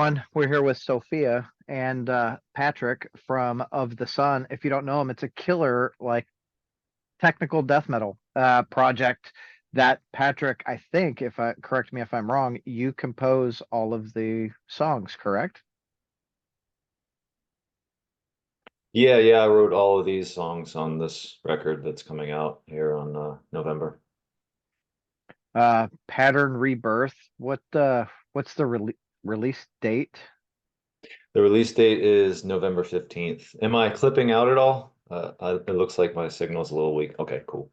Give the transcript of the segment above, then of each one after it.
everyone. We're here with Sophia and Patrick from Of the Sun. If you don't know him, it's a killer like technical death metal project that Patrick, I think, if I correct me if I'm wrong, you compose all of the songs, correct? Yeah, I wrote all of these songs on this record that's coming out here on November. Pattern Rebirth. What's the release date? The release date is November 15th. Am I clipping out at all? It looks like my signal's a little weak. Okay, cool.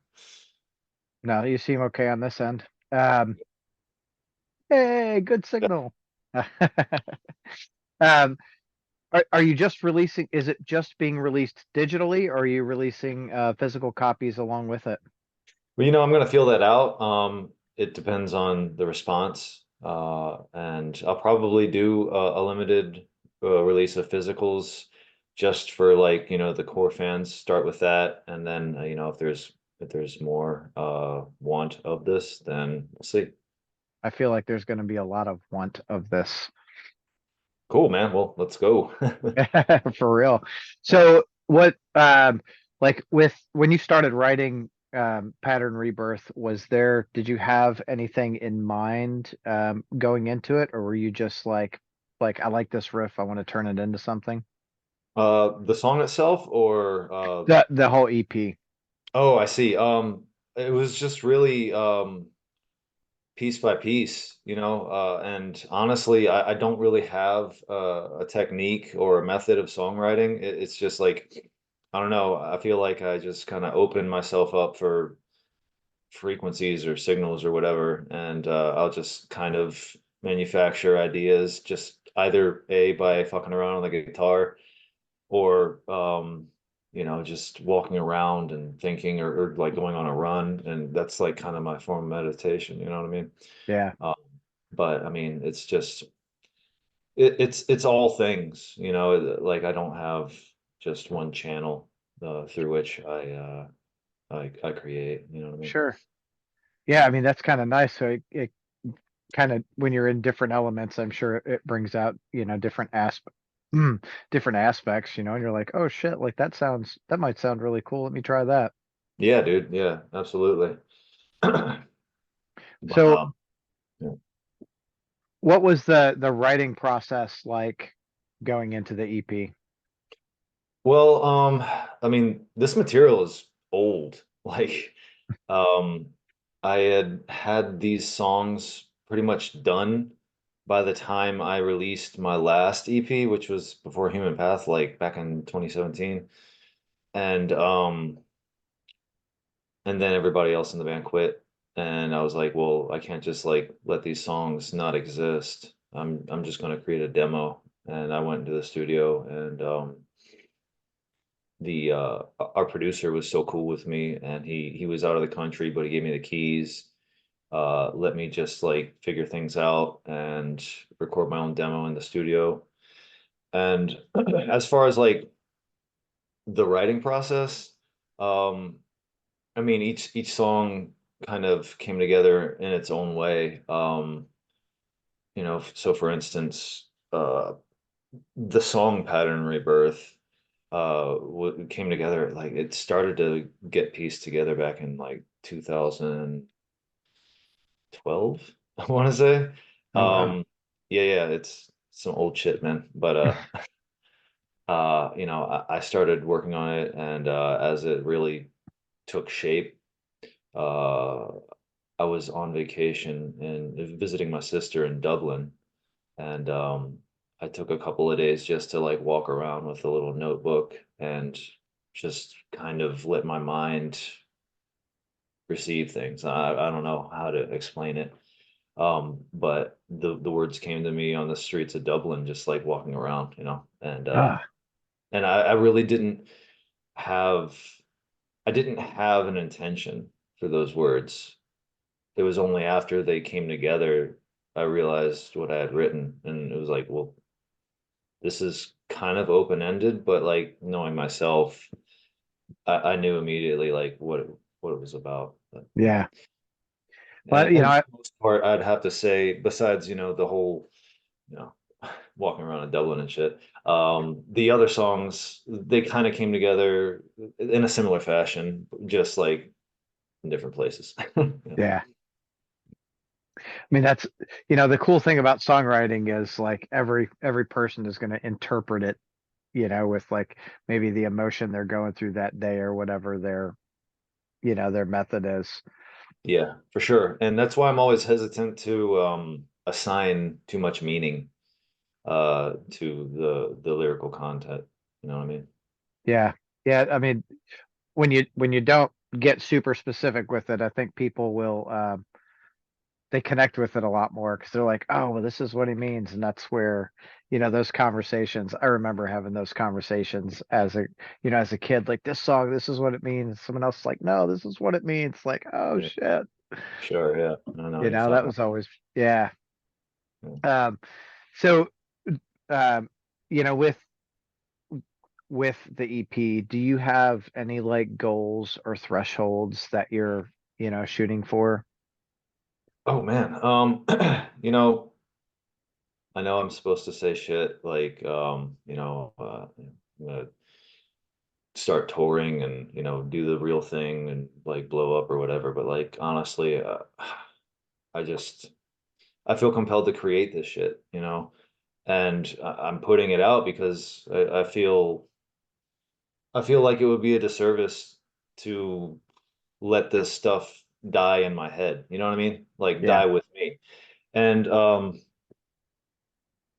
No, you seem okay on this end. Um, hey, good signal. Um, are you just releasing, is it just being released digitally or are you releasing physical copies along with it? Well, I'm going to feel that out. It depends on the response. And I'll probably do a limited release of physicals just for like, the core fans, start with that. And then, if there's more want of this, then we'll see. I feel like there's going to be a lot of want of this. Cool, man. Well, let's go. For real. So what like with when you started writing Pattern Rebirth, did you have anything in mind going into it, or were you just like I like this riff, I want to turn it into something? The song itself or The whole EP. oh, I see. It was just really piece by piece, and honestly, I don't really have a technique or a method of songwriting. It's just like, I don't know, I feel like I just kind of open myself up for frequencies or signals or whatever, and I'll just kind of manufacture ideas just either A, by fucking around on the guitar, or just walking around and thinking, or like going on a run, and that's like kind of my form of meditation, you know what I mean? Yeah. um, but I mean, it's just it's all things, like I don't have just one channel through which I create, you know what I mean? Sure. Yeah, I mean that's kind of nice. So it kind of when you're in different elements, I'm sure it brings out, different different aspects, and you're like, oh shit, like that might sound really cool. Let me try that. Yeah, dude, yeah, absolutely. But So yeah. what was the writing process like going into the EP? Well, I mean, this material is old. Like, um, I had these songs pretty much done by the time I released my last EP, which was before Human Path, like back in 2017. And and then everybody else in the band quit. And I was like, well, I can't just like let these songs not exist. I'm just gonna create a demo. And I went into the studio, and the our producer was so cool with me, and he was out of the country, but he gave me the keys, let me just like figure things out and record my own demo in the studio. And as far as like the writing process, um I mean, each song kind of came together in its own way. So for instance, the song Pattern Rebirth came together, like it started to get pieced together back in like 2012, I want to say. Oh wow. Yeah, it's some old shit, man. But I started working on it, and as it really took shape, uh I was on vacation and visiting my sister in Dublin, and I took a couple of days just to like walk around with a little notebook and just kind of let my mind receive things. I don't know how to explain it. But the words came to me on the streets of Dublin, just like walking around, and Ah, I really have didn't have an intention for those words. It was only after they came together I realized what I had written, and it was like, well, this is kind of open-ended, but like knowing myself, I knew immediately like what it was about. But, yeah. Well, and for the most part, I'd have to say, besides, the whole, you know, walking around in Dublin and shit. The other songs, they kind of came together in a similar fashion, just like in different places. Yeah. Yeah. I mean, that's, the cool thing about songwriting is like every person is going to interpret it, with like maybe the emotion they're going through that day or whatever their method is. Yeah, for sure. And that's why I'm always hesitant to assign too much meaning to the lyrical content. You know what I mean? Yeah. Yeah. I mean, when you don't get super specific with it, I think people will they connect with it a lot more because they're like, oh, well, this is what he means. And that's where, those conversations, I remember having those conversations as a kid, like this song, this is what it means. Someone else is like, no, this is what it means. Like, oh Yeah, shit. sure. Yeah, I know what you're That talking was always, yeah. about. Um, so, um, you know, with the EP, do you have any like goals or thresholds that you're, shooting for? Oh man, I know I'm supposed to say shit like, I'm gonna start touring and do the real thing and like blow up or whatever. But like honestly, I just I feel compelled to create this shit, and I'm putting it out because I feel like it would be a disservice to let this stuff die in my head. You know what I mean? Like Yeah. die with me. And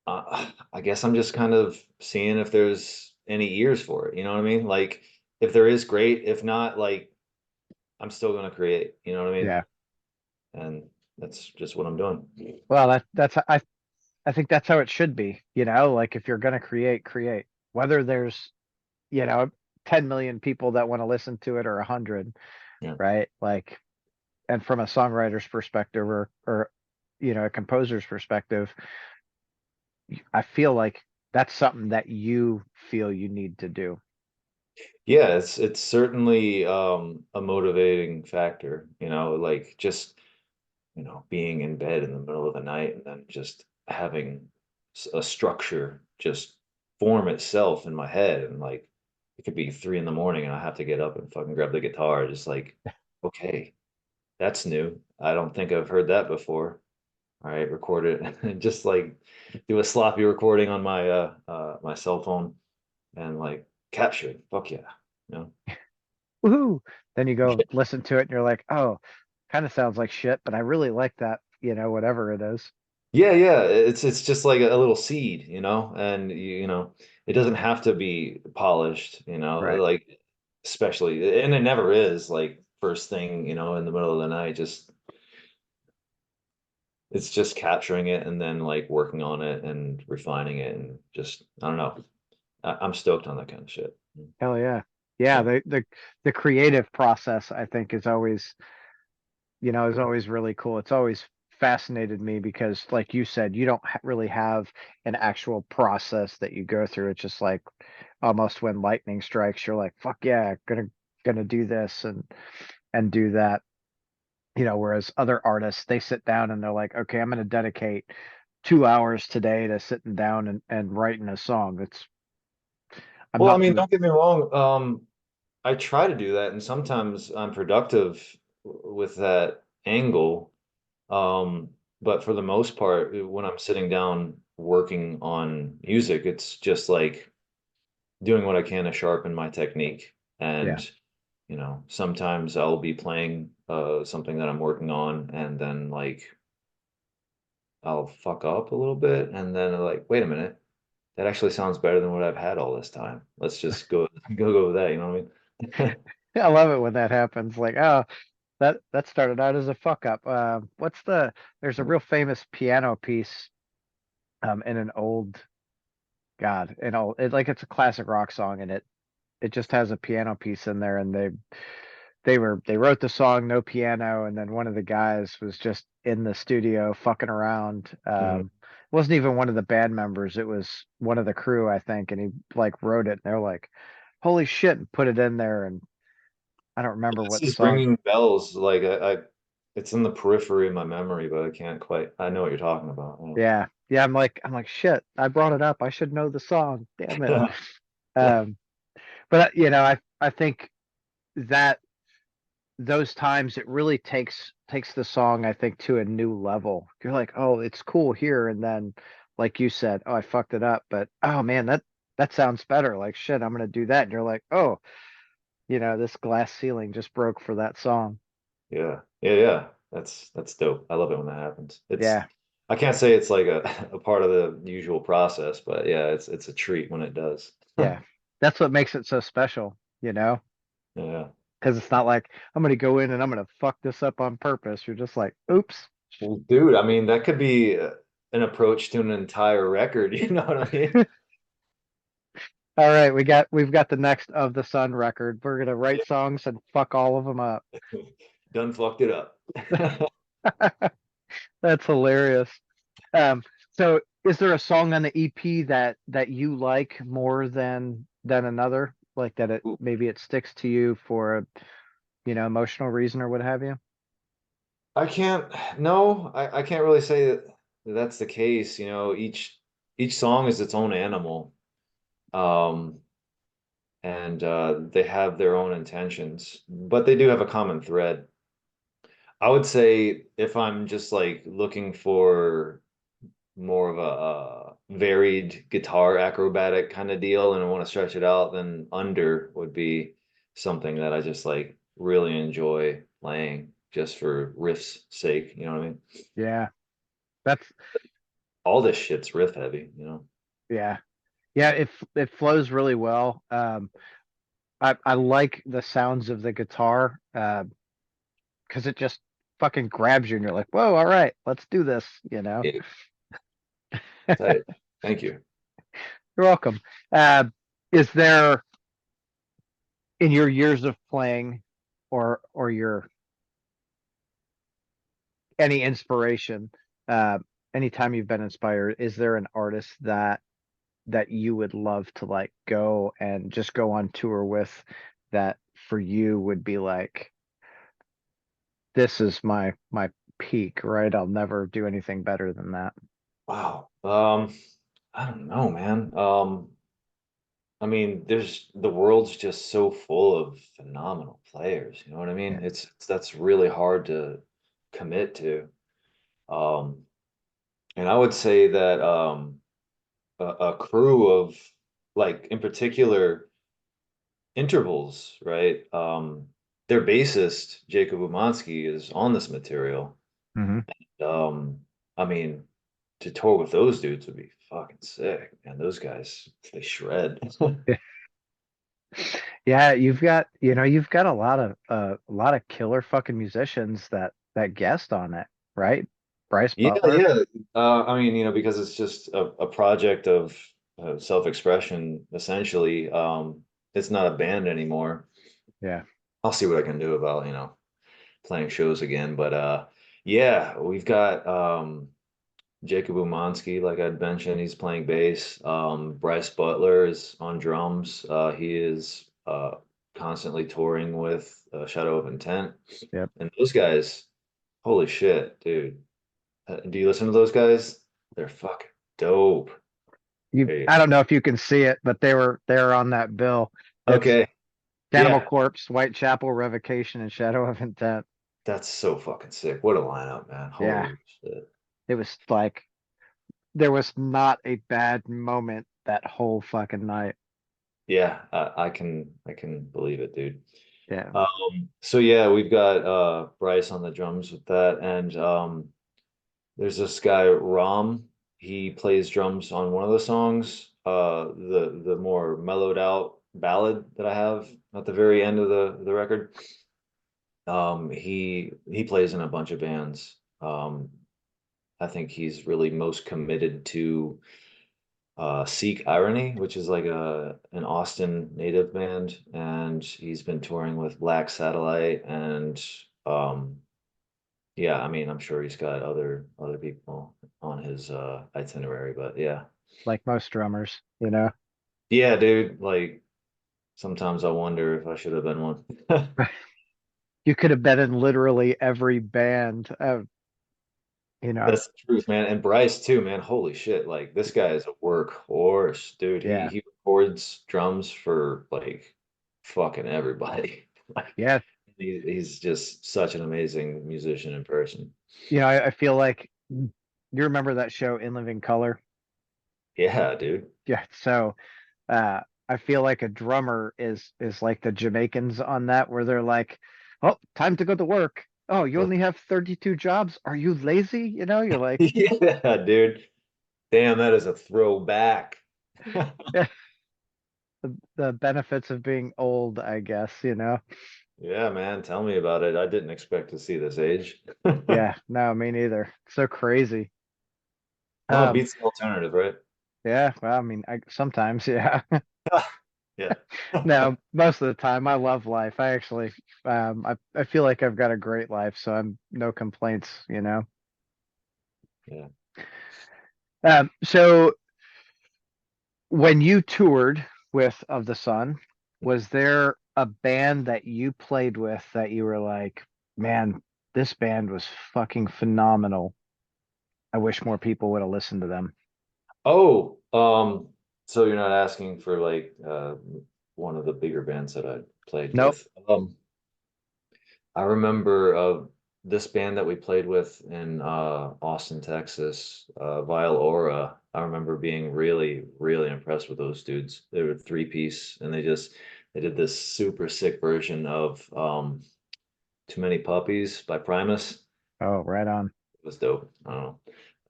I guess I'm just kind of seeing if there's any ears for it. You know what I mean? Like if there is, great. If not, like I'm still gonna create. You know what I mean? Yeah. And that's just what I'm doing. Well, I think that's how it should be, like if you're going to create, whether there's, you know, 10 million people that want to listen to it or 100, Yeah. right? Like, and from a songwriter's perspective or, a composer's perspective, I feel like that's something that you feel you need to do. Yeah, it's certainly a motivating factor, like just being in bed in the middle of the night and then just having a structure just form itself in my head. And like, it could be 3 in the morning and I have to get up and fucking grab the guitar. Just like, okay, that's new. I don't think I've heard that before. All right, record it and just like do a sloppy recording on my cell phone and like capture it. Fuck yeah. You know? Woohoo! Then you go listen to it and you're like, oh, kind of sounds like shit, but I really like that, whatever it is. Yeah, yeah. It's just like a little seed, and it doesn't have to be polished, Right. like especially, and it never is like first thing, in the middle of the night. Just it's just capturing it and then like working on it and refining it and just I don't know. I'm stoked on that kind of shit. Hell yeah. Yeah, Yeah. the creative process I think is always really cool. It's always fascinated me because like you said, you don't really have an actual process that you go through. It's just like almost when lightning strikes, you're like, fuck yeah, gonna do this and do that. Whereas other artists, they sit down and they're like, okay, I'm gonna dedicate 2 hours today to sitting down and writing a song. I'm Well, I not mean, doing. don't get me wrong. I try to do that, and sometimes I'm productive with that angle. But for the most part, when I'm sitting down working on music, it's just like doing what I can to sharpen my technique. Yeah. And, sometimes I'll be playing something that I'm working on, and then like I'll fuck up a little bit, and then like, wait a minute, that actually sounds better than what I've had all this time. Let's just go with that, you know what I mean? I love it when that happens. Like, oh, that started out as a fuck up. There's a real famous piano piece in an old God, like it's a classic rock song and it just has a piano piece in there and they wrote the song no piano and then one of the guys was just in the studio fucking around. Mhm. It wasn't even one of the band members, it was one of the crew, I think, and he like wrote it and they're like, holy shit, and put it in there and I don't remember This what is song. ringing bells. Like it's in the periphery of my memory, but I can't quite. I know what you're talking about. Yeah. Yeah. Yeah, I'm like, shit, I brought it up. I should know the song. Damn it. Um, but I think that those times it really takes the song, I think, to a new level. You're like, oh, it's cool here, and then like you said, oh, I fucked it up, but oh man, that sounds better. Like shit, I'm gonna do that. And you're like, oh, this glass ceiling just broke for that song. Yeah, yeah, yeah. That's dope. I love it when that happens. Yeah, I can't say it's like a, a part of the usual process, but yeah, it's a treat when it does. yeah. That's what makes it so special, you know? Yeah. Because it's not like I'm gonna go in and I'm gonna fuck this up on purpose. You're just like, oops. Well, dude, I mean, that could be an approach to an entire record, you know what I mean? All right, we've got the next of the Sun record. We're gonna write songs and fuck all of them up. Done fucked it up. That's hilarious. Um, so is there a song on the EP that you like more than another? Like that it maybe it sticks to you for a, emotional reason or what have you? I can't, no, I can't really say that that's the case. You know, each song is its own animal. Um, and they have their own intentions, but they do have a common thread. I would say if I'm just like looking for more of a varied guitar acrobatic kind of deal and I want to stretch it out, then Under would be something that I just like really enjoy playing just for riff's sake. You know what I mean? Yeah, that's All this shit's riff heavy, you know? yeah. Yeah, it flows really well. I like the sounds of the guitar because it just fucking grabs you and you're like, whoa, all right, let's do this, you know. Yeah, tight. Thank you. You're welcome. Uh, is there in your years of playing or your any inspiration, uh, anytime you've been inspired, is there an artist that you would love to like go and just go on tour with that for you would be like, this is my peak, right? I'll never do anything better than that. Wow. I don't know, man. I mean, the world's just so full of phenomenal players, you know what I Yeah. mean? That's really hard to commit to. Um, and I would say that a crew of like in particular intervals, right? Their bassist, Jacob Umansky, is on this material. Hmm. Um, I mean, to tour with those dudes would be fucking sick. And those guys, they shred. Yeah, you've got a lot of killer fucking musicians that guest on it, right? Bryce Yeah, Butler. yeah. I mean, you know, because it's just a project of self-expression, essentially. It's not a band anymore. Yeah. I'll see what I can do about, playing shows again. But yeah, we've got Jacob Umansky, like I'd mentioned, he's playing bass. Bryce Butler is on drums. He is constantly touring with Shadow of Intent. Yep. And those guys, holy shit, dude. Do you listen to those guys? They're fucking dope. There you I don't know if you can see it, but they were on that bill. go. It's Okay. Cannibal Yeah, Corpse, Whitechapel, Revocation, and Shadow of Intent. that's so fucking sick. What a lineup, man. Yeah. Holy shit. It was like there was not a bad moment that whole fucking night. Yeah, I can believe it, dude. Yeah. So yeah, we've got Bryce on the drums with that, and there's this guy Rom. He plays drums on one of the songs, the more mellowed out ballad that I have at the very end of the record. He plays in a bunch of bands. I think he's really most committed to Seek Irony, which is like an Austin native band, and he's been touring with Black Satellite and um yeah, I mean, I'm sure he's got other people on his itinerary, but yeah. Like most drummers, you know. Yeah, dude, like sometimes I wonder if I should have been one. You could have been in literally every band. you know, That's the truth, man. And Bryce too, man. Holy shit. Like this guy is a workhorse, dude. He yeah, he records drums for like fucking everybody. Like yeah, he's just such an amazing musician in person. I feel like you remember that show In Living Color? Yeah, dude. Yeah, so I feel like a drummer is like the Jamaicans on that, where they're like, "Oh, time to go to work. Oh, you only have 32 jobs. Are you lazy?" You're like, Yeah, dude. Damn, that is a throwback. yeah, the benefits of being old, I guess. Yeah, man. Tell me about it. I didn't expect to see this age. Yeah, no, me neither. So crazy. Well, it Um, beats the alternative, right? yeah, well, I mean, sometimes, yeah. Yeah. No, most of the time, I love life. I actually, I feel like I've got a great life, so I'm no complaints. Yeah. So when you toured with Of the Sun, was there a band that you played with that you were like, man, this band was fucking phenomenal. I wish more people would have listened to them. Oh, so you're not asking for like one of the bigger bands that I played Nope. with. I remember this band that we played with in Austin, Texas, Vile Aura. I remember being really, really impressed with those dudes. They were three-piece and they did this super sick version of Too Many Puppies by Primus. It Oh, right on. was dope. I don't know.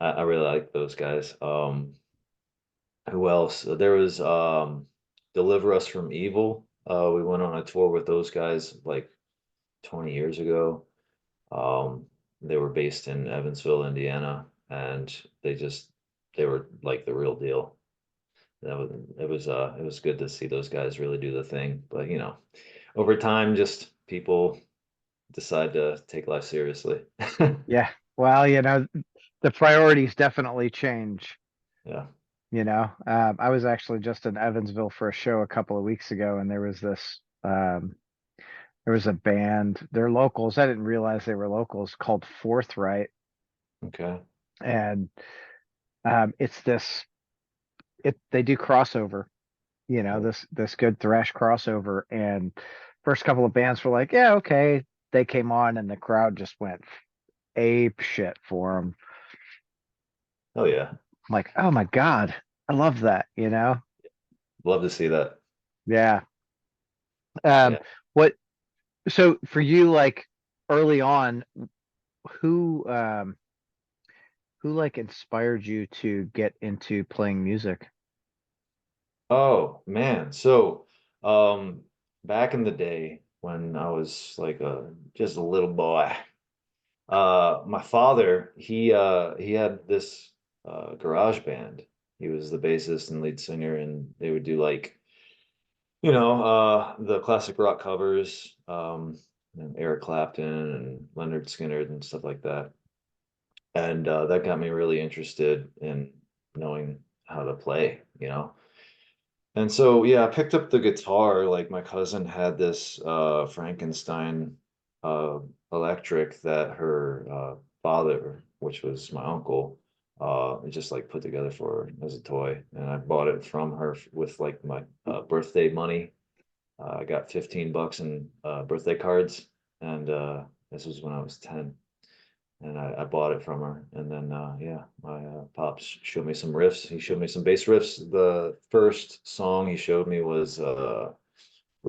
I really like those guys. Who else? There was Deliver Us from Evil. We went on a tour with those guys like 20 years ago. Um, they were based in Evansville, Indiana, and they were like the real deal. That was it was good to see those guys really do the thing. But over time, just people decide to take life seriously. Yeah. Well, the priorities definitely change. Yeah. I was actually just in Evansville for a show a couple of weeks ago, and there was a band. They're locals. I didn't realize they were locals called Forthright, Okay. and it's this. They do crossover. This good thrash crossover, and first couple of bands were like, yeah, okay. They came on, and the crowd just went ape shit for them. Oh yeah. I'm like, oh my god, I love that. Love to see that. Yeah. Um, Yeah. what so for you, like early on, who um who like inspired you to get into playing music? Oh man. So back in the day when I was like a just a little boy, my father, he had this garage band. He was the bassist and lead singer, and they would do like, the classic rock covers, and Eric Clapton and Leonard Skinner and stuff like that. And that got me really interested in knowing how to play. And so, yeah, I picked up the guitar. Like my cousin had this Frankenstein uh, electric that her father, which was my uncle, just like put together for her as a toy. And I bought it from her with like my birthday money. I got 15 bucks in birthday cards, and this was when I was 10 and I bought it from her. And then, yeah, my pops showed me some riffs. He showed me some bass riffs. The first song he showed me was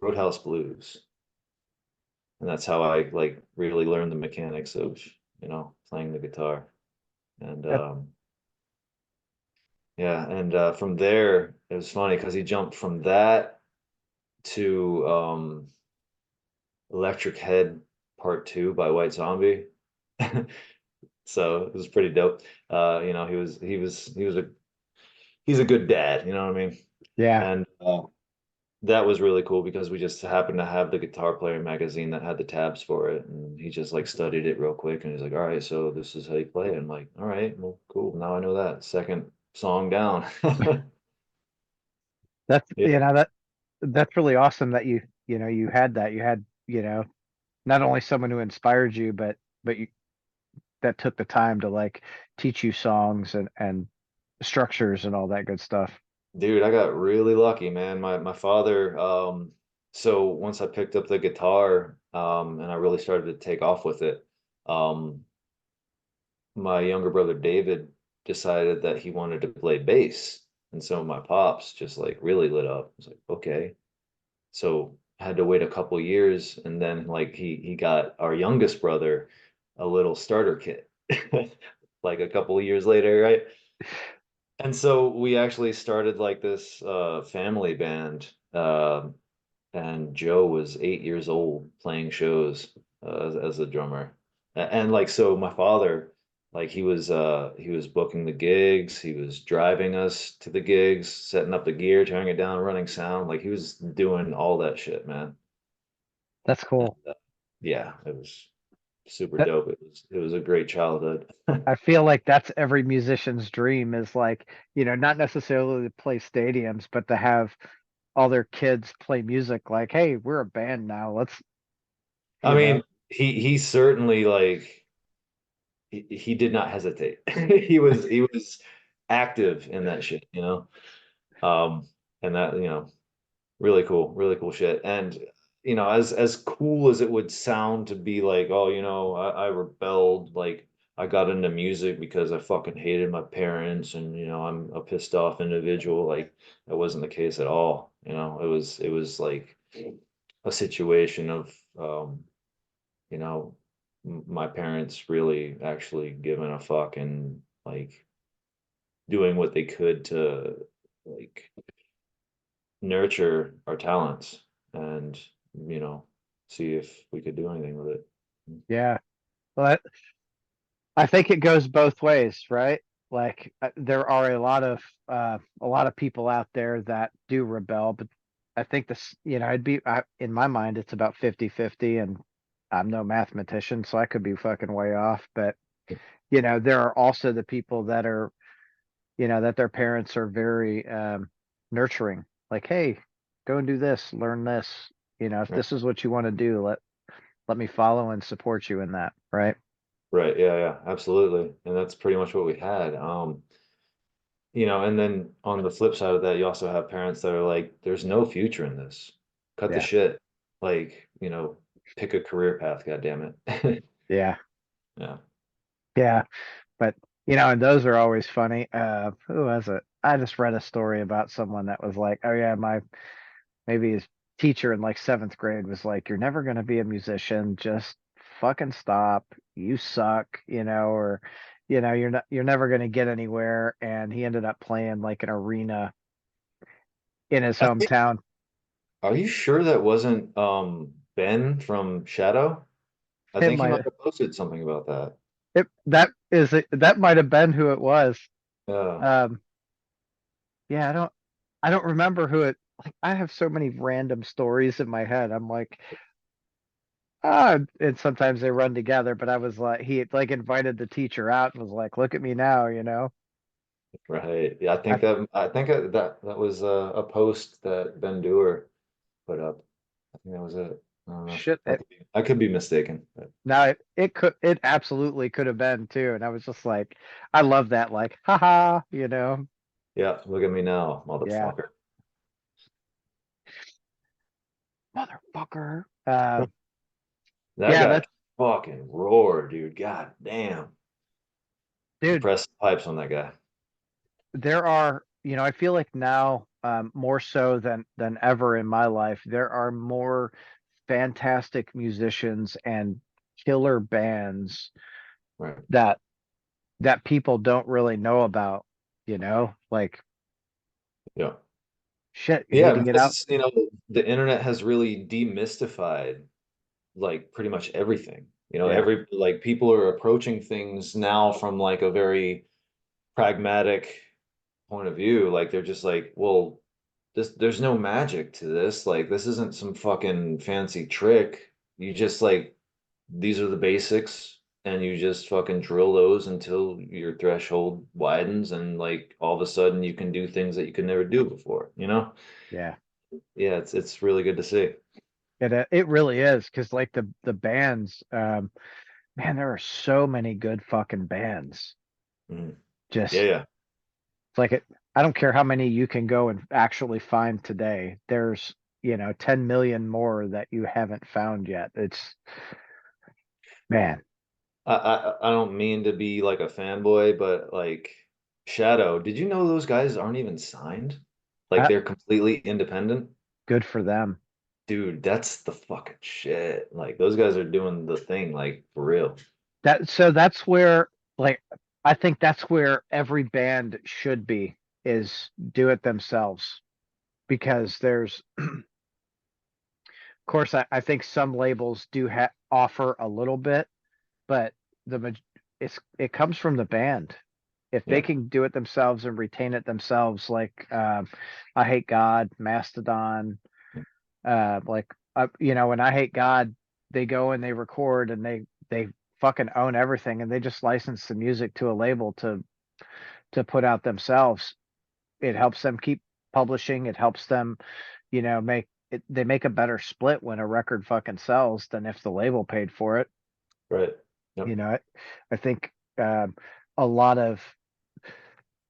Roadhouse Blues, and that's how I like really learned the mechanics of playing the guitar. And That, yeah, and from there it was funny because he jumped from that to Electric Head Part Two by White Zombie. So it was pretty dope. He's a good dad, you know what I mean? yeah, And that was really cool because we just happened to have the guitar player magazine that had the tabs for it, and he just like studied it real quick, and he's like, "All right, so this is how you play it." I'm like, "All right, well, cool. Now I know that." Second song down. that's Yeah, you know that that's really awesome that you had that. You had not only someone who inspired you, but that took the time to like teach you songs and structures and all that good stuff. Dude, I got really lucky, man. My father, so once I picked up the guitar, and I really started to take off with it, um, my younger brother David decided that he wanted to play bass. And so my pops just like really lit up. I was like, okay. So I had to wait a couple years, and then like he got our youngest brother a little starter kit like a couple of years later, right? And so we actually started like this family band. And Joe was 8 years old playing shows as a drummer. And like so my father, like he was booking the gigs, he was driving us to the gigs, setting up the gear, tearing it down, running sound. Like he was doing all that shit, man. That's And, cool. yeah, it was super That dope. It was a great childhood. I feel like that's every musician's dream is like, not necessarily to play stadiums, but to have all their kids play music like, hey, we're a band now. Let's, I you know, mean, he certainly like he did not hesitate. He was active in that shit, you know. Um, and that, really cool shit. And as cool as it would sound to be like, oh, I rebelled, like I got into music because I fucking hated my parents, and I'm a pissed off individual. Like that wasn't the case at all. It was like a situation of you know, my parents really actually giving a fuck and like doing what they could to like nurture our talents and, you know, see if we could do anything with it. yeah. Well, I think it goes both ways, right? Like there are a lot of people out there that do rebel, but I think this, in my mind it's about 50-50, and I'm no mathematician, so I could be fucking way off, but there are also the people that are, that their parents are very nurturing. Like, hey, go and do this, learn this. If Right. this is what you want to do, let me follow and support you in that, right? Right. Yeah, yeah, absolutely. And that's pretty much what we had. And then on the flip side of that, you also have parents that are like, there's no future in this. Cut the Yeah. shit. Like, pick a career path, God damn it. Yeah. Yeah. Yeah. But and those are always funny. Who was it? I just read a story about someone that was like, oh yeah, maybe his teacher in like seventh grade was like, you're never gonna be a musician, just fucking stop. You suck, or you're never gonna get anywhere. And he ended up playing like an arena in his I think, hometown. are you sure that wasn't Ben from Shadow? I It think he might might have posted something about that. that might have been who it was. Yeah. Um, yeah, I don't remember who it like. I have so many random stories in my head. I'm like, and sometimes they run together, but I was like, he like invited the teacher out and was like, look at me now. Right. Yeah, I I think that was a post that Ben Doer put up. I think that was it. I don't know. shit it, I could be mistaken. But now it absolutely could have been too. And I was just like, I love that, like, haha. yeah, look at me now, Yeah, motherfucker. motherfucker. That Yeah, guy that's can fucking roar, dude. God damn. dude. Compressed pipes on that guy. There are, I feel like now, more so than ever in my life, there are more fantastic musicians and killer bands Right. that people don't really know about, like Yeah. shit, you need Yeah, to get out. because the internet has really demystified like pretty much everything. Yeah, Every like people are approaching things now from like a very pragmatic point of view. Like they're just like, well, there's no magic to this. Like this isn't some fucking fancy trick. You just like these are the basics and you just fucking drill those until your threshold widens and like all of a sudden you can do things that you could never do before, you know? yeah. Yeah, it's really good to see. It really is because like the bands, Man, there are so many good fucking bands. Mhm. Yeah, Just yeah. it's like it. I don't care how many you can go and actually find today. There's, 10 million more that you haven't found yet. It's man. I don't mean to be like a fanboy, but like Shadow, did you know those guys aren't even signed? Like I, they're completely independent? Good for them. Dude, that's the fucking shit. Like those guys are doing the thing, like for real. That's where, like, I think that's where every band should be, is do it themselves, because of course, I think some labels do offer a little bit, but it comes from the band. If they Yeah, can do it themselves and retain it themselves, like I Hate God, Mastodon, when I Hate God, they go and they record and they fucking own everything, and they just license the music to a label to put out themselves. It helps them keep publishing. It helps them, make it. They make a better split when a record fucking sells than if the label paid for it. right. You Yep, know, I think a lot of,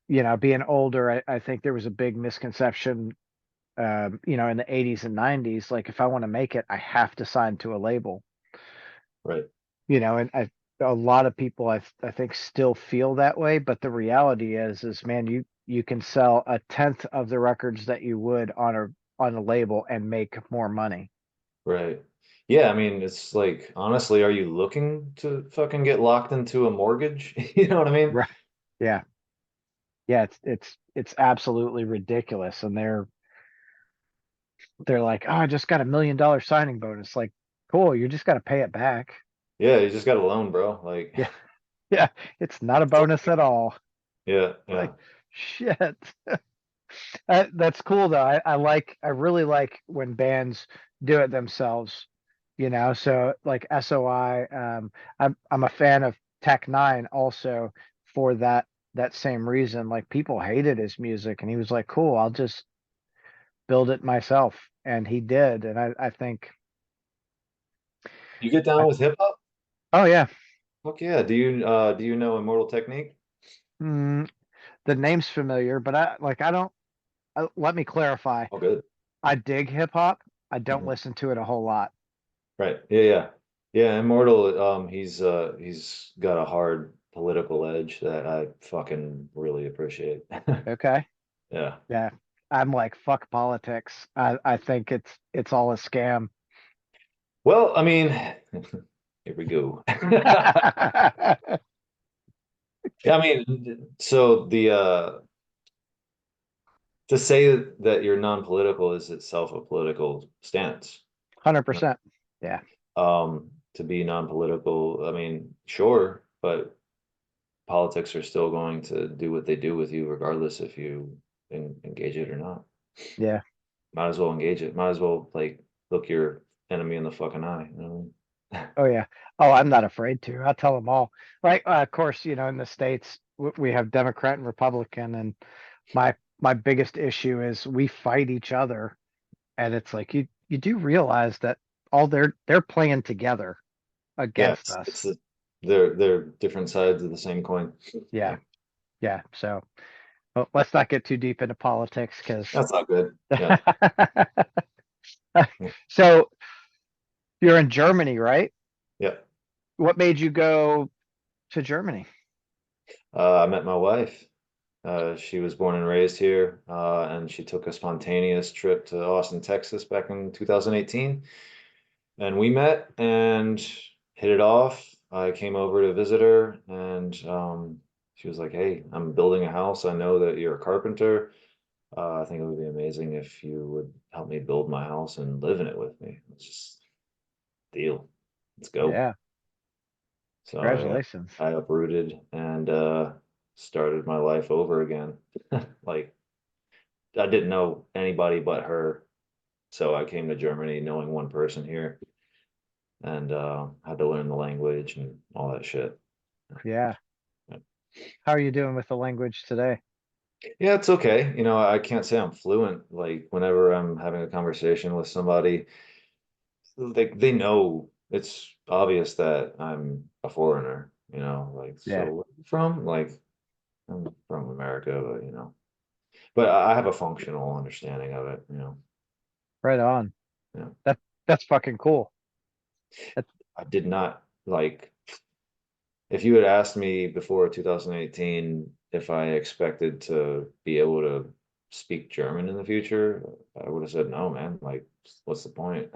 being older, I think there was a big misconception, in the 80s and 90s. Like, if I want to make it, I have to sign to a label. right. And a lot of people, I think, still feel that way. But the reality is, man, you can sell a tenth of the records that you would on a label and make more money. Right. Yeah, I mean, it's like, honestly, are you looking to fucking get locked into a mortgage? You know what I mean? Right. Yeah. Yeah. It's absolutely ridiculous. And they're like, oh, I just got $1 million signing bonus. Like, cool, you just got to pay it back. Yeah, you just got a loan, bro. Like, Yeah. Yeah. It's not a bonus at all. yeah, Like, yeah. shit. That's cool though. I really like when bands do it themselves, So like SOI, I'm a fan of Tech Nine also for that same reason. Like, people hated his music, and he was like, cool, I'll just build it myself. And he did. And I think, You get down with hip hop? oh yeah. Fuck yeah. Do you know Immortal Technique? Mm, the name's familiar, but I don't, let me clarify. Oh, good. I dig hip hop. I don't Mhm. listen to it a whole lot. Right. Yeah, yeah. Yeah, Immortal, he's got a hard political edge that I fucking really appreciate. Okay. Yeah. Yeah. I'm like, fuck politics. I think it's all a scam. Well, I mean, here we go. Yeah, I mean, so the to say that you're non-political is itself a political stance. Right? 100%. Yeah. To be non-political, I mean, sure, but politics are still going to do what they do with you, regardless if you engage it or not. Yeah. Might as well engage it. Might as well like look your enemy in the fucking eye. You know what I mean? Oh yeah. Oh, I'm not afraid to. I'll tell them all. Right. Of course, in the States, we have Democrat and Republican, and my biggest issue is we fight each other. And it's like, you do realize that all they're playing together Yeah, against us. they're different sides of the same coin. Yeah. Yeah, Yeah. So, well, let's not get too deep into politics, because that's not good. Yeah, so you're in Germany, right? yeah. What made you go to Germany? I met my wife. She was born and raised here, and she took a spontaneous trip to Austin, Texas back in 2018. And we met and hit it off. I came over to visit her, and she was like, "Hey, I'm building a house. I know that you're a carpenter. I think it would be amazing if you would help me build my house and live in it with me. It's just deal. Let's go." Yeah, So congratulations. I uprooted and started my life over again. Like I didn't know anybody but her, so I came to Germany knowing one person here and had to learn the language and all that shit. Yeah. How are you doing with the language today? Yeah, it's okay. You know, I can't say I'm fluent. Like whenever I'm having a conversation with somebody, they know it's obvious that I'm a foreigner, like, so Yeah, where are you from? Like, I'm from America, but but I have a functional understanding of it. right on. Yeah. That that's fucking cool. That, I did not like, if you had asked me before 2018 if I expected to be able to speak German in the future, I would have said no, man. Like, what's the point?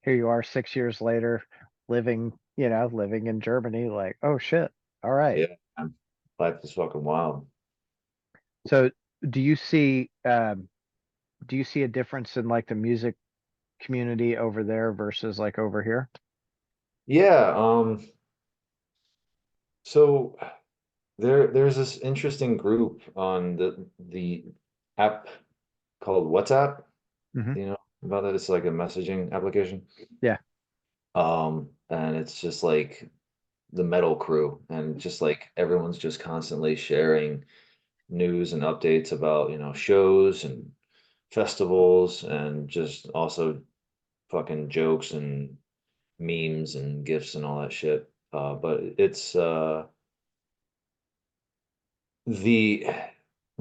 here you are 6 years later, living in Germany. Like, oh shit. All right. Yeah, life is fucking wild. So do you see do you see a difference in like the music community over there versus like over here? Yeah, so there's this interesting group on the app called WhatsApp. Hmm. Do you know about that? It's like a messaging application. Yeah, And it's just like the metal crew, and just like everyone's just constantly sharing news and updates about, shows and festivals, and just also fucking jokes and memes and gifs and all that shit. But it's the the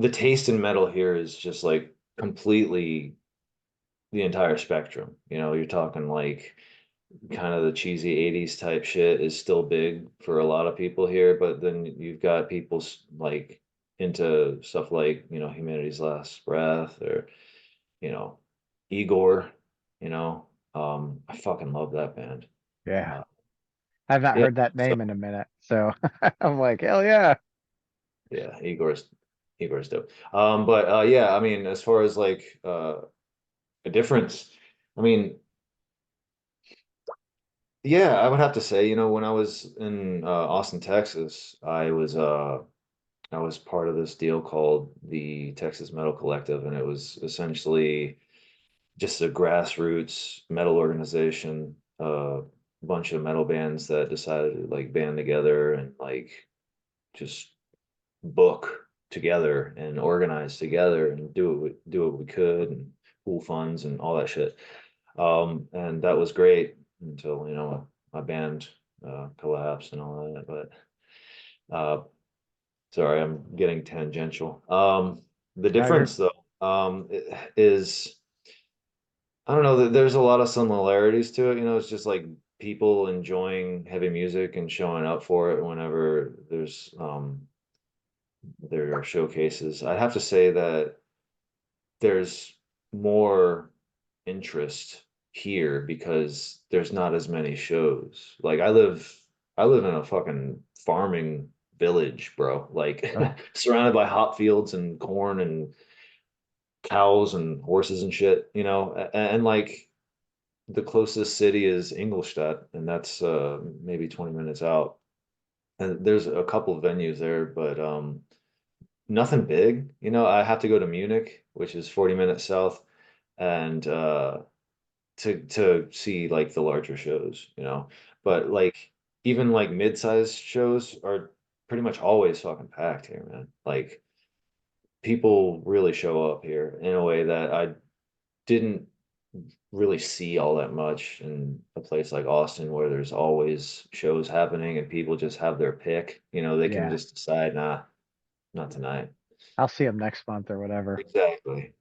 taste in metal here is just like completely the entire spectrum. You're talking like kind of the cheesy 80s type shit is still big for a lot of people here, but then you've got people like into stuff like, Humanity's Last Breath, or, you know, Igor, I fucking love that band. yeah. Uh, I've not yeah, heard that so name in a minute. So I'm like, hell yeah. yeah, Igor's dope. But yeah, I mean, as far as like a difference, I mean, yeah, I would have to say, when I was in Austin, Texas, I was part of this deal called the Texas Metal Collective, and it was essentially just a grassroots metal organization, a bunch of metal bands that decided to like band together and like just book together and organize together and do what we could, and pool funds and all that shit. And that was great until, my band collapsed and all that. But sorry, I'm getting tangential. The No, you're difference though, is, I don't know, that there's a lot of similarities to it. It's just like people enjoying heavy music and showing up for it whenever there are showcases. I'd have to say that there's more interest here because there's not as many shows. Like, I live in a fucking farming village, bro. Like, uh, surrounded by hop fields and corn and cows and horses and shit, and like the closest city is Ingolstadt, and that's maybe 20 minutes out. And there's a couple of venues there, but nothing big. I have to go to Munich, which is 40 minutes south, and to see like the larger shows. But like even like mid-sized shows are pretty much always fucking packed here, man. Like, people really show up here in a way that I didn't really see all that much in a place like Austin, where there's always shows happening and people just have their pick. They can yeah. just decide, nah, not tonight. I'll see him next month or whatever. Exactly.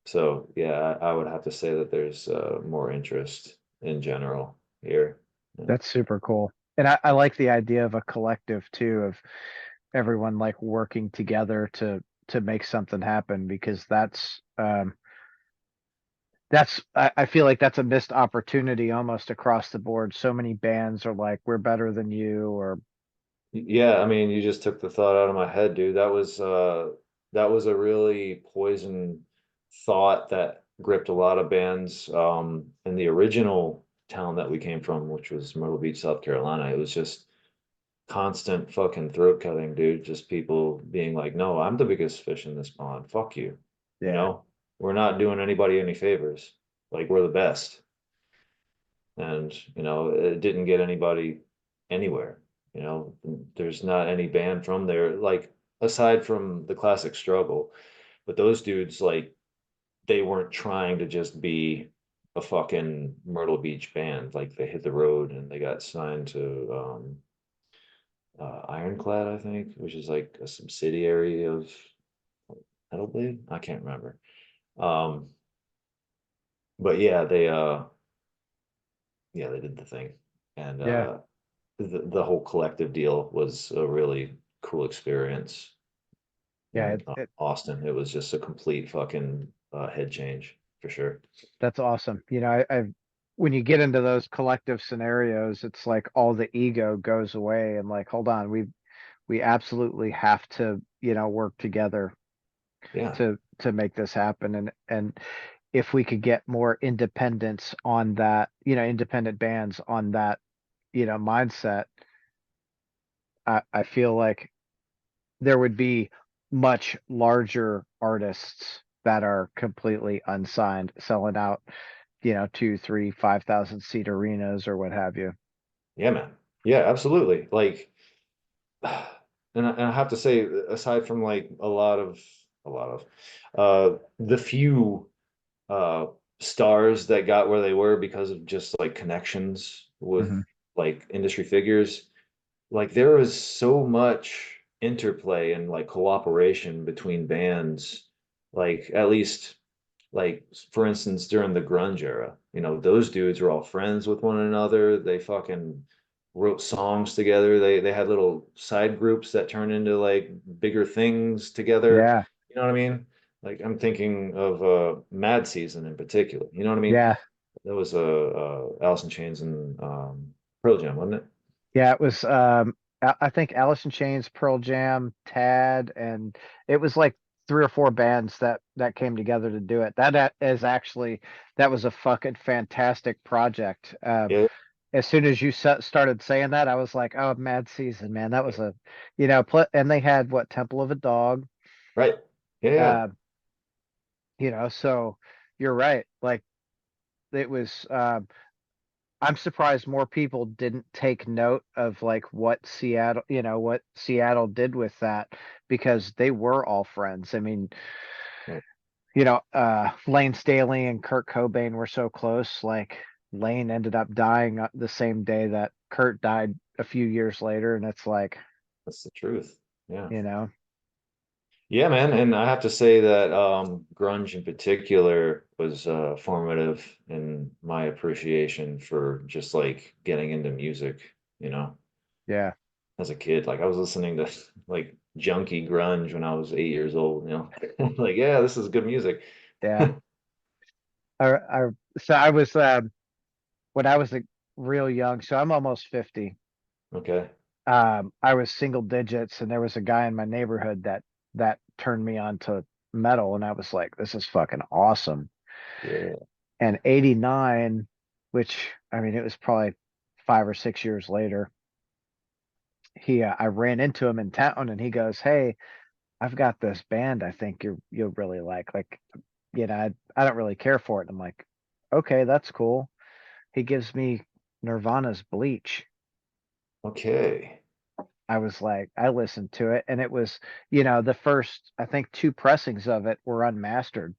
So yeah, I would have to say that there's more interest in general here. Yeah. That's super cool. And I like the idea of a collective too, of everyone like working together to make something happen because I feel like that's a missed opportunity almost across the board. So many bands are like, we're better than you, or Yeah, I mean, you just took the thought out of my head, dude. That was a really poison thought that gripped a lot of bands in the original town that we came from, which was Myrtle Beach, South Carolina. It was just constant fucking throat cutting, dude. Just people being like, "No, I'm the biggest fish in this pond. Fuck you." You yeah, know, we're not doing anybody any favors. Like, we're the best. And it didn't get anybody anywhere. There's not any band from there, like, aside from the Classic Struggle. But those dudes, like, they weren't trying to just be a fucking Myrtle Beach band. Like they hit the road and they got signed to Ironclad, I think, which is like a subsidiary of Metal Blade. I can't remember. Um, but yeah, they did the thing. And Yeah. the whole collective deal was a really cool experience Yeah. in Austin. It was just a complete fucking head change for sure. That's awesome. I've when you get into those collective scenarios, it's like all the ego goes away and like, hold on, we absolutely have to, work together Yeah. to make this happen. And if we could get more independence on that, independent bands on that, mindset, I feel like there would be much larger artists that are completely unsigned, selling out, two, three, 5,000 seat arenas or what have you. Yeah, man. Yeah, absolutely. Like, and I have to say, aside from like a lot of the few uh stars that got where they were because of just like connections with Hmm. like industry figures, like there was so much interplay and like cooperation between bands, like at least like for instance during the grunge era, those dudes were all friends with one another. They fucking wrote songs together. They had little side groups that turned into like bigger things together. Yeah, You know what I mean? Like I'm thinking of Mad Season in particular. You know what I mean? yeah, That was Alice in Chains and Pearl Jam, wasn't it? yeah. It was I think Alice in Chains, Pearl Jam, Tad, and it was like three or four bands that came together to do it. That is actually that was a fucking fantastic project. Yeah, As soon as you started saying that, I was like, oh, Mad Season, man, that was a, and they had what, Temple of a Dog, right. Yeah, yeah. uh, so you're right. Like it was, I'm surprised more people didn't take note of like what Seattle did with that because they were all friends. I mean, Right. Lane Staley and Kurt Cobain were so close. Like Lane ended up dying the same day that Kurt died a few years later, and it's like, That's the truth. Yeah. you know, Yeah, man. And I have to say that grunge in particular was formative in my appreciation for just like getting into music, yeah, as a kid. Like I was listening to like junky grunge when I was 8 years old. Like, yeah, this is good music. yeah. I so I was when I was real young, so I'm almost 50. Okay. I was single digits, and there was a guy in my neighborhood that turned me on to metal, and I was like, this is fucking awesome. Yeah. And 89, which I mean, it was probably 5 or 6 years later, I ran into him in town, and he goes, "Hey, I've got this band I think you'll really like. Like, I don't really care for it." And I'm like, "Okay, that's cool." He gives me Nirvana's Bleach. Okay. I was like, I listened to it, and it was, the first, I think, two pressings of it were unmastered.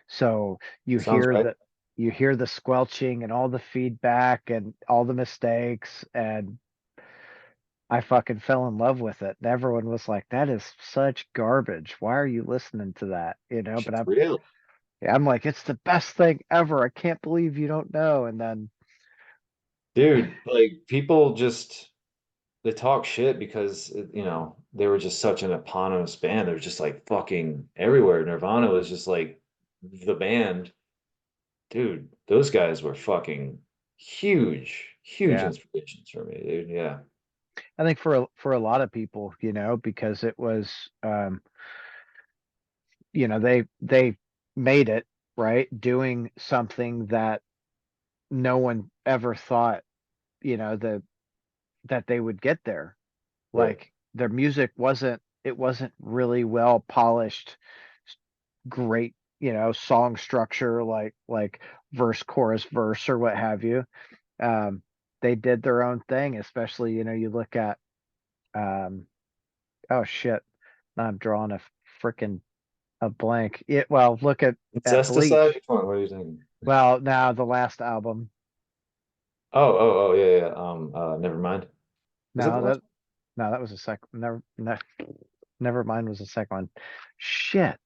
So you Sounds hear right. the you hear the squelching and all the feedback and all the mistakes, and I fucking fell in love with it. And everyone was like, "That is such garbage. Why are you listening to that?" But Shit's real. I'm like, it's the best thing ever. I can't believe you don't know. And then, Dude, like people just they talk shit because they were just such an eponymous band. They were just like fucking everywhere. Nirvana was just like the band. Dude, those guys were fucking huge, huge yeah, inspirations for me, dude. Yeah. I think for a lot of people, because it was, they made it right doing something that no one ever thought, the that they would get there. Right. Like their music wasn't really well polished, great, song structure, like verse, chorus, verse, or what have you. Um, they did their own thing, especially, you look at, um, oh shit, now I'm drawing a freaking a blank. Well, look at Incesticide? Bleach. Which one? What are you thinking? Well, now the last album. Oh, yeah, yeah. Never mind. Was it the No, last that no, that was the second. Never mind was the second one. Shit.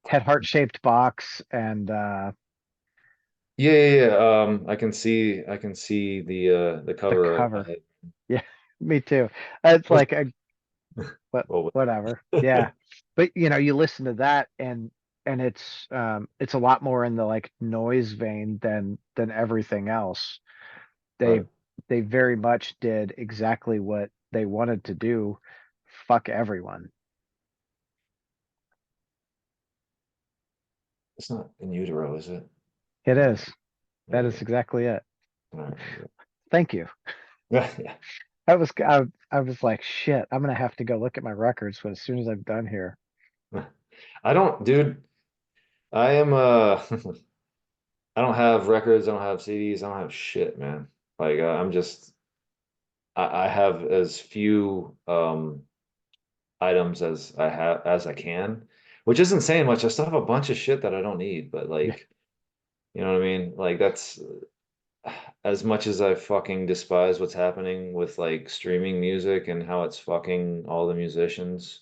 Had heart-shaped box and Yeah, yeah, yeah. I can see the the cover right in my cover. head. Yeah, me too. It's Was like a but well, whatever. Yeah. But you listen to that and it's a lot more in the like noise vein than everything else. They right. they very much did exactly what they wanted to do. Fuck everyone. It's not in utero, is it? It Yeah, is. That yeah, is exactly it. yeah. Thank you. Yeah. I was like, shit, I'm gonna have to go look at my records but as soon as I'm done here. Yeah. I don't, dude. I am I don't have records, I don't have CDs, I don't have shit, man. Like I'm just I have as few items as I can, which isn't saying much. I still have a bunch of shit that I don't need, but Yeah, like, you know what I mean? Like that's as much as I fucking despise what's happening with like streaming music and how it's fucking all the musicians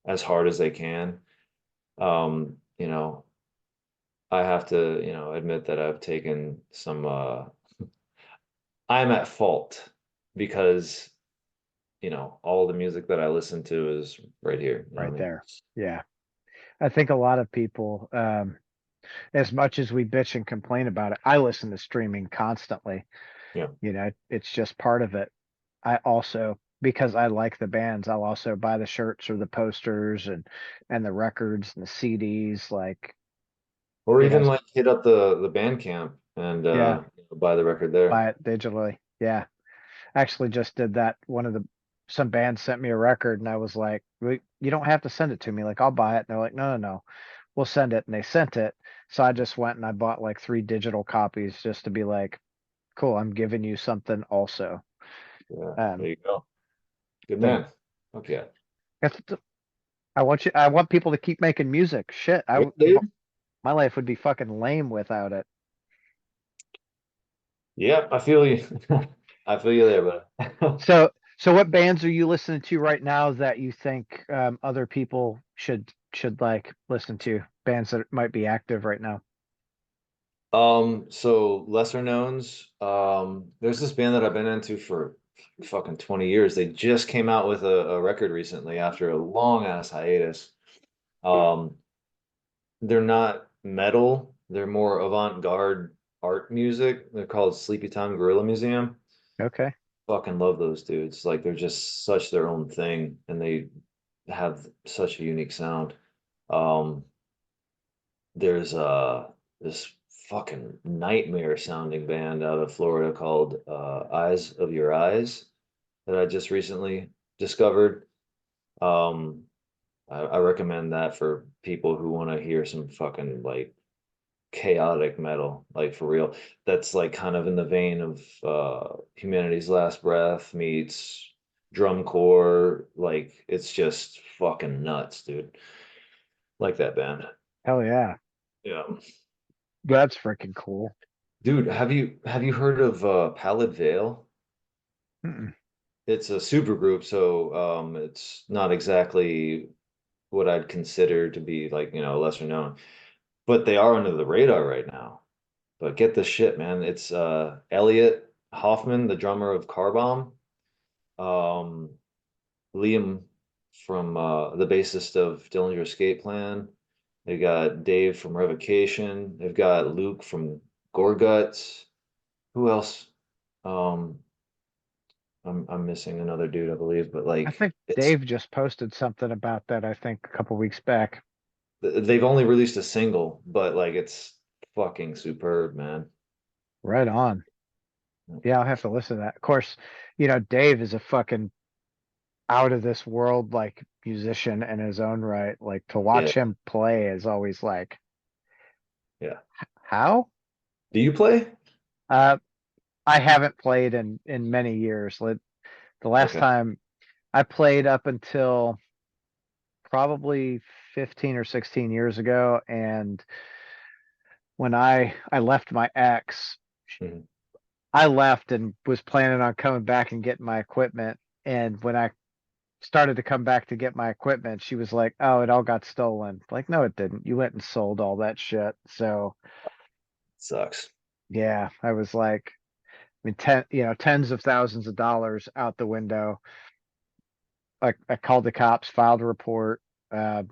as hard as they can. You know, I have to, admit that I've taken some I'm at fault because, all the music that I listen to is right here. You know what right I mean? there. Yeah. I think a lot of people, as much as we bitch and complain about it, I listen to streaming constantly. Yeah. It's just part of it. I also, because I like the bands, I'll also buy the shirts or the posters and the records and the CDs. Like, Or you know, even like hit up the Bandcamp and yeah, buy the record there. buy it digitally. Yeah, actually, just did that. Some band sent me a record, and I was like, You don't have to send it to me. Like, I'll buy it." And they're like, "No, no, no, we'll send it." And they sent it, so I just went and I bought like 3 digital copies just to be like, "Cool, I'm giving you something also." Yeah, there Um, you go. Good so man. Okay. I want people to keep making music. Shit, Yeah, dude. my life would be fucking lame without it. Yeah, I feel you. I feel you there, but So what bands are you listening to right now that you think other people should like listen to? Bands that might be active right now. so lesser knowns, there's this band that I've been into for fucking 20 years. They just came out with a record recently after a long ass hiatus. Um, they're not metal, they're more avant-garde art music. They're called Sleepy Time Gorilla Museum. Okay. Fucking love those dudes. Like they're just such their own thing and they have such a unique sound. Um, there's this fucking nightmare sounding band out of Florida called Eyes of Your Eyes that I just recently discovered. Um, I recommend that for people who want to hear some fucking like chaotic metal, like for real. That's like kind of in the vein of Humanity's Last Breath meets drum core. Like it's just fucking nuts, dude. Like that band. Hell yeah. Yeah. That's freaking cool. Dude, have you heard of Pallid Veil? Mm-mm. It's a super group, so it's not exactly what I'd consider to be like, lesser known, but they are under the radar right now. But get this shit, man. It's Elliot Hoffman, the drummer of Car Bomb, um, Liam from the bassist of Dillinger Escape Plan. They've got Dave from Revocation. They've got Luke from Gorguts. Who else? Um, I'm missing another dude, I believe, but I like think it's Dave just posted something about that, I think a couple weeks back. they've only released a single, but like it's fucking superb, man. Right on. Yeah, I'll have to listen to that. Of course, Dave is a fucking out of this world like musician in his own right. Like to Yeah, watch him play is always like, yeah. how? Do you play? Uh, I haven't played in many years. Like, the last Okay. time I played up until probably 15 or 16 years ago, and when I left my ex, Mhm. I left and was planning on coming back and getting my equipment. And when I started to come back to get my equipment, she was like, "Oh, it all got stolen." Like, no, it didn't. You went and sold all that shit. So Sucks. yeah, I was like, I mean, tens of thousands of dollars out the window. I called the cops, filed a report, uh,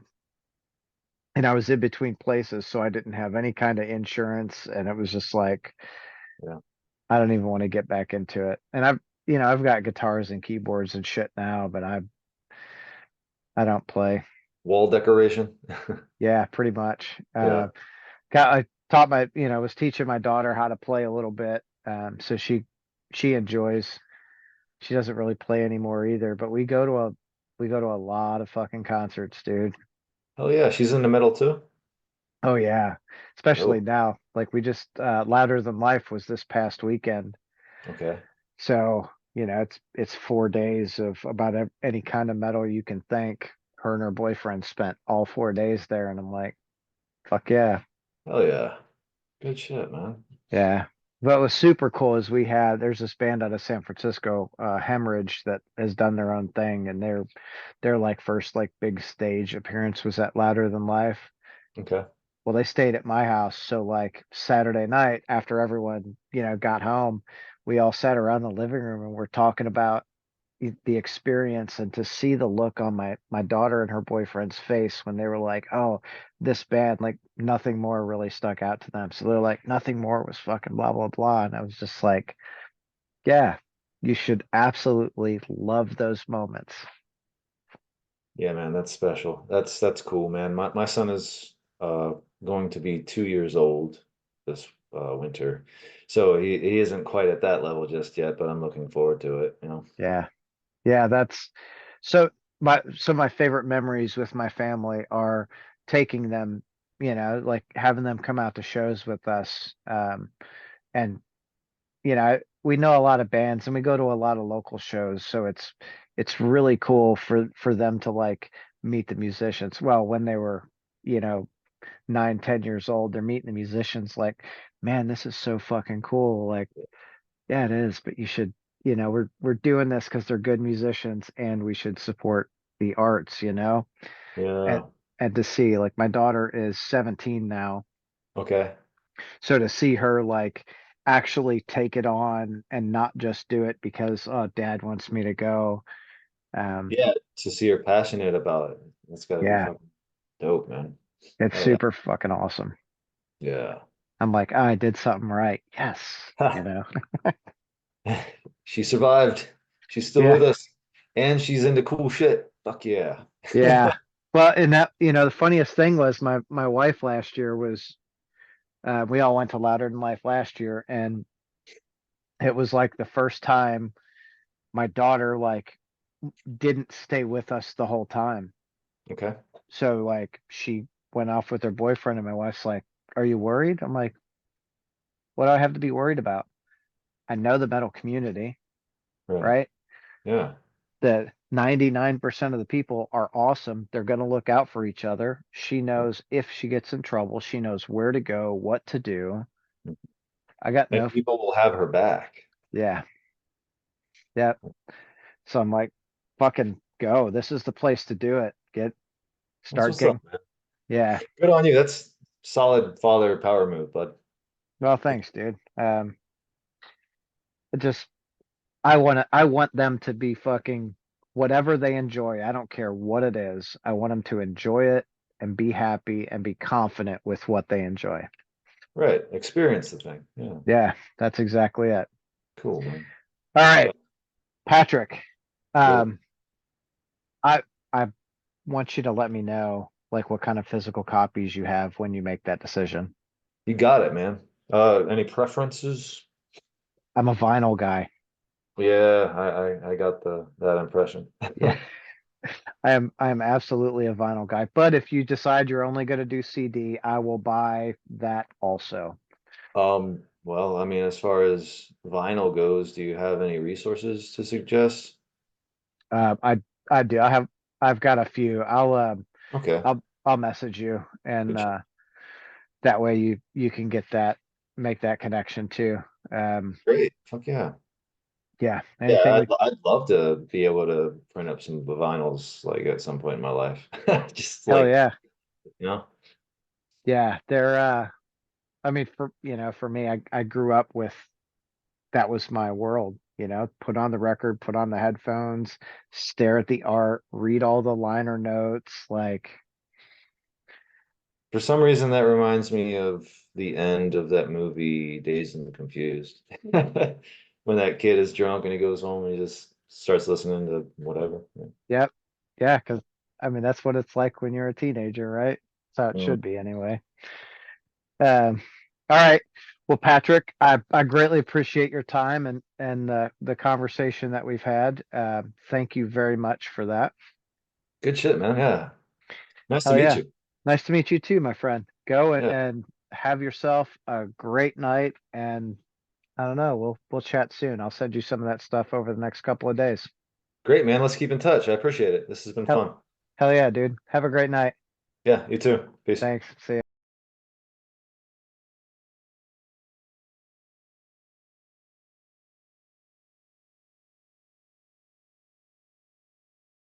and I was in between places, so I didn't have any kind of insurance, and it was just like, Yeah. I don't even want to get back into it. And I've got guitars and keyboards and shit now, but I don't play. Wall decoration. Yeah, pretty much. Yeah. I taught was teaching my daughter how to play a little bit. So she enjoys. She doesn't really play anymore either, but we go to a lot of fucking concerts, dude. Oh yeah, she's in the metal too. Oh yeah, especially Oh, now. Like we just Louder Than Life was this past weekend. okay. So, it's 4 days of about any kind of metal you can think. Her and her boyfriend spent all 4 days there, and I'm like, fuck yeah. Oh yeah. Good shit, man. Yeah. What was super cool is there's this band out of San Francisco, Hemorrhage, that has done their own thing, and their like first like big stage appearance was at Louder Than Life. Okay. Well, they stayed at my house, so like Saturday night after everyone, got home, we all sat around the living room and we're talking about the experience, and to see the look on my daughter and her boyfriend's face when they were like, "Oh, this band, like Nothing More really stuck out to them." So they're like, "Nothing More was fucking blah blah blah," and I was just like, "Yeah, you should absolutely love those moments." Yeah, man, that's special. That's cool, man. My son is going to be 2 years old this winter. So he isn't quite at that level just yet, but I'm looking forward to it, you know. Yeah, yeah, that's so my favorite memories with my family are taking them, like having them come out to shows with us, and we know a lot of bands and we go to a lot of local shows, so it's really cool for them to like meet the musicians. Well, when they were, you know, 9, 10 years old, they're meeting the musicians like, man, this is so fucking cool. Like, yeah, it is, but you should, we're doing this because they're good musicians and we should support the arts. And Yeah. and to see, like, my daughter is 17 now, Okay. so to see her like actually take it on and not just do it because, oh, dad wants me to go. um Yeah, to see you're passionate about it. That's gotta be yeah, fucking dope, man. it's Oh yeah. super fucking awesome. Yeah. I'm like, oh, I did something right. Yes. you Ha. know She survived. She's still yeah, with us. And she's into cool shit. Fuck yeah. yeah. Well, and that, the funniest thing was my wife last year was, we all went to Louder Than Life last year, and it was like the first time my daughter like didn't stay with us the whole time. Okay. So like she went off with her boyfriend, and my wife's like, "Are you worried?" I'm like, "What do I have to be worried about? I know the metal community, Right. right? Yeah. That 99% of the people are awesome. They're going to look out for each other. She knows if she gets in trouble, she knows where to go, what to do. I got And no, people will have her back. yeah, yeah." So I'm like, fucking go. This is the place to do it. That's Start what's up, getting, man. yeah. Good on you. That's solid father power move, bud. Well, thanks, dude. It just, I want them to be fucking whatever they enjoy. I don't care what it is. I want them to enjoy it and be happy and be confident with what they enjoy. Right. Experience the thing. Yeah. Yeah, that's exactly it. Cool, man. All What's right, up? Patrick. Yeah. Um, I want you to let me know like what kind of physical copies you have when you make that decision. You got it, man. Any preferences? I'm a vinyl guy. Yeah, I got that impression. Yeah. I am absolutely a vinyl guy. But if you decide you're only going to do CD, I will buy that also. Well, I mean, as far as vinyl goes, do you have any resources to suggest? I do. I've got a few. Okay. I'll I'll message you, and Good shit. that way you can get that, make that connection too. Great. Fuck yeah. Yeah, anything Yeah, we. I'd love to be able to print up some vinyls like at some point in my life. Just Hell like, yeah. you know, Yeah, they're I mean, for for me, I grew up with, that was my world, put on the record, put on the headphones, stare at the art, read all the liner notes, like. for some reason that reminds me of the end of that movie Dazed and Confused. When that kid is drunk and he goes home and he just starts listening to whatever. Yep. Yeah, because I mean that's what it's like when you're a teenager, right? That's how it Mm. should be anyway. All right. Well, Patrick, I greatly appreciate your time and the conversation that we've had. Thank you very much for that. Good shit, man. Yeah. Nice to Hell meet yeah. you. Nice to meet you too, my friend. Go Yeah. and have yourself a great night, and I don't know, we'll chat soon. I'll send you some of that stuff over the next couple of days. Great, man. Let's keep in touch. I appreciate it. This has been Hell, fun. hell yeah, dude. Have a great night. Yeah, you too. Peace. Thanks. See ya.